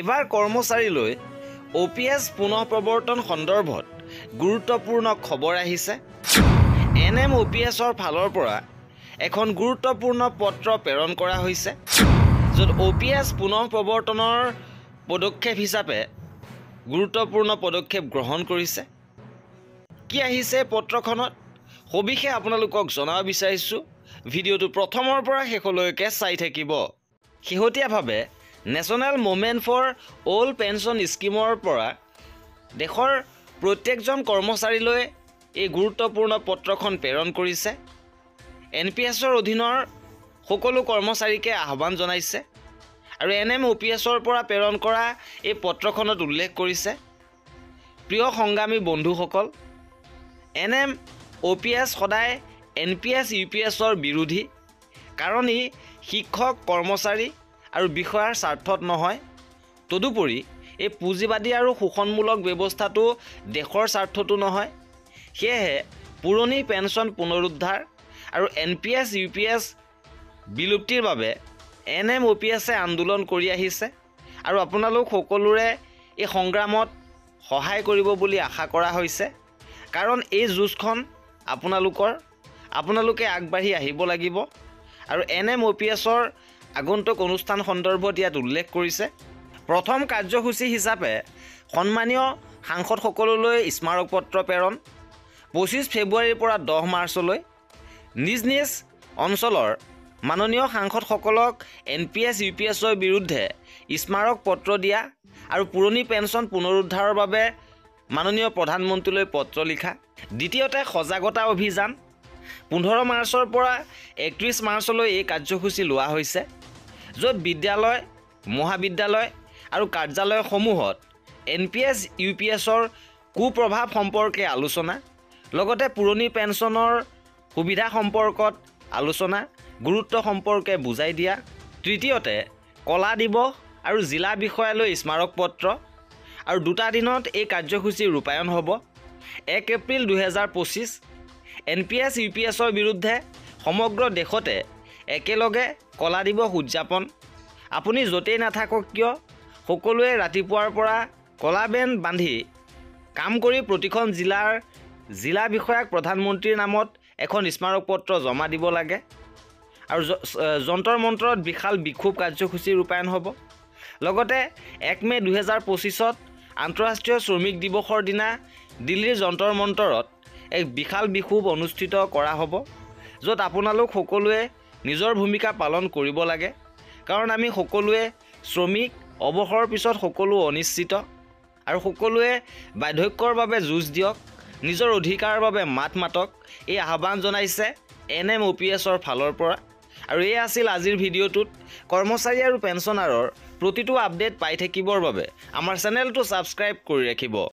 এবাৰ কৰ্মচাৰীলৈ OPS পুনৰ প্ৰৱৰ্তন সন্দৰ্ভত গুৰুত্বপূৰ্ণ খবৰ আহিছে। NM OPSৰ ফালৰ পৰা এখন গুৰুত্বপূৰ্ণ পত্ৰ প্ৰেৰণ কৰা হৈছে, য'ত OPS পুনৰ প্ৰৱৰ্তনৰ পদক্ষেপ হিচাপে গুৰুত্বপূৰ্ণ পদক্ষেপ গ্ৰহণ কৰিছে। কি আহিছে পত্ৰখনত সবিশেষ আপোনালোকক জনাব বিচাৰিছোঁ। ভিডিঅ'টো প্ৰথমৰ পৰা শেষলৈকে চাই থাকিব। শেহতীয়াভাৱে national movement for old pension স্কিমৰ পৰা দেশৰ প্ৰত্যেকজন কৰ্মচাৰীলৈ এই গুৰুত্বপূৰ্ণ পত্ৰখন প্ৰেৰণ কৰিছে। NPSৰ অধীনৰ সকলো কৰ্মচাৰীকে আহ্বান জনাইছে আৰু NM OPSৰ পৰা প্ৰেৰণ কৰা এই পত্ৰখনত উল্লেখ কৰিছে, প্ৰিয় সংগ্ৰামী বন্ধুসকল, NM OPS সদায় NPS UPSৰ বিৰোধী, কাৰণ ই শিক্ষক, কৰ্মচাৰী আৰু বিষয়াৰ স্বাৰ্থত নহয়। তদুপৰি এই পুঁজিবাদী আৰু শোষণমূলক ব্যৱস্থাটো দেশৰ স্বাৰ্থতো নহয়। সেয়েহে পুৰণি পেঞ্চন পুনৰুদ্ধাৰ আৰু NPS UPS বিলুপ্তিৰ বাবে NM OPSে আন্দোলন কৰি আহিছে আৰু আপোনালোক সকলোৰে এই সংগ্ৰামত সহায় কৰিব বুলি আশা কৰা হৈছে, কাৰণ এই যুঁজখন আপোনালোকে আগবাঢ়ি আহিব লাগিব। আৰু NM OPSৰ আগন্তুক অনুষ্ঠান সন্দৰ্ভত ইয়াত উল্লেখ কৰিছে। প্ৰথম কাৰ্যসূচী হিচাপে সন্মানীয় সাংসদসকললৈ স্মাৰক পত্ৰ প্ৰেৰণ, 25 ফেব্ৰুৱাৰীৰ পৰা 10 মাৰ্চলৈ নিজ নিজ অঞ্চলৰ মাননীয় সাংসদসকলক NPS UPSৰ বিৰুদ্ধে স্মাৰক পত্ৰ দিয়া আৰু পুৰণি পেঞ্চন পুনৰুদ্ধাৰৰ বাবে মাননীয় প্ৰধানমন্ত্ৰীলৈ পত্ৰ লিখা। দ্বিতীয়তে সজাগতা অভিযান, 15 মাৰ্চৰ পৰা 31 মাৰ্চলৈ এই কাৰ্যসূচী লোৱা হৈছে, য'ত বিদ্যালয়, মহাবিদ্যালয় আৰু কাৰ্যালয়সমূহত NPS UPSৰ কুপ্ৰভাৱ সম্পৰ্কে আলোচনা, লগতে পুৰণি পেঞ্চনৰ সুবিধা সম্পৰ্কত আলোচনা, গুৰুত্ব সম্পৰ্কে বুজাই দিয়া। তৃতীয়তে কলা দিৱস আৰু জিলা বিষয়ালৈ স্মাৰক পত্ৰ, আৰু 2টা দিনত এই কাৰ্যসূচী ৰূপায়ণ হ'ব। 1 এপ্ৰিল 2025 NPS UPSৰ বিৰুদ্ধে সমগ্ৰ দেশতে একেলগে কলা দিৱস উদযাপন। আপুনি য'তেই নাথাকক কিয় সকলোৱে ৰাতিপুৱাৰ পৰা কলা বেণ্ড বান্ধি কাম কৰি প্ৰতিখন জিলা বিষয়াক প্ৰধানমন্ত্ৰীৰ নামত এখন স্মাৰক পত্ৰ জমা দিব লাগে। আৰু যন্তৰ মন্তৰত বিশাল বিক্ষোভ কাৰ্যসূচী ৰূপায়ণ হ'ব। লগতে 1 মে 2025 আন্তঃৰাষ্ট্ৰীয় শ্ৰমিক দিৱসৰ দিনা দিল্লীৰ যন্তৰ মন্তৰত এক বিশাল বিক্ষোভ অনুষ্ঠিত কৰা হ'ব, য'ত আপোনালোক সকলোৱে নিজৰ ভূমিকা পালন কৰিব লাগে, কাৰণ আমি সকলোৱে শ্ৰমিক, অৱসৰৰ পিছত সকলো অনিশ্চিত আৰু সকলোৱে বাৰ্ধক্যৰ বাবে যুঁজ দিয়ক, নিজৰ অধিকাৰৰ বাবে মাত মাতক, এই আহ্বান জনাইছে NM OPSৰ ফালৰ পৰা। আৰু এই আছিল আজিৰ ভিডিঅ'টোত। কৰ্মচাৰী আৰু পেঞ্চনাৰৰ প্ৰতিটো আপডেট পাই থাকিবৰ বাবে আমাৰ চেনেলটো ছাবস্ক্ৰাইব কৰি ৰাখিব।